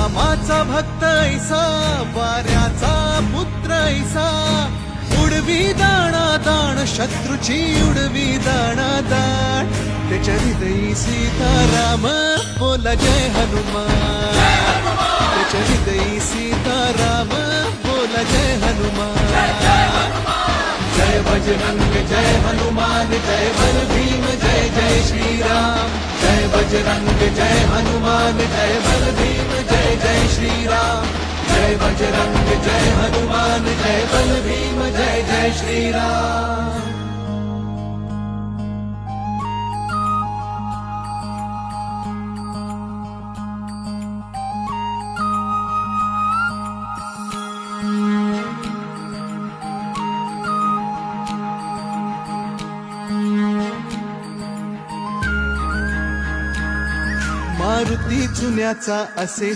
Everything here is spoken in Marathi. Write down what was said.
रामाचा भक्त ऐसा वाऱ्याचा पुत्र ऐसा उडवी दाणा दाण शत्रूची उडवी दाणा दाण त्याच्या हृदयी सीताराम बोला जय हनुमान त्याच्या हृदयी सीताराम बोला जय हनुमान जय बजरंग जय हनुमान जय बल भीम जय जय श्रीराम जय बजरंग जय हनुमान जय बल भीम जय जय श्रीराम जय बजरंग जय हनुमान जय बल भीम जय जय श्रीराम। मारुती जुन्याचा असे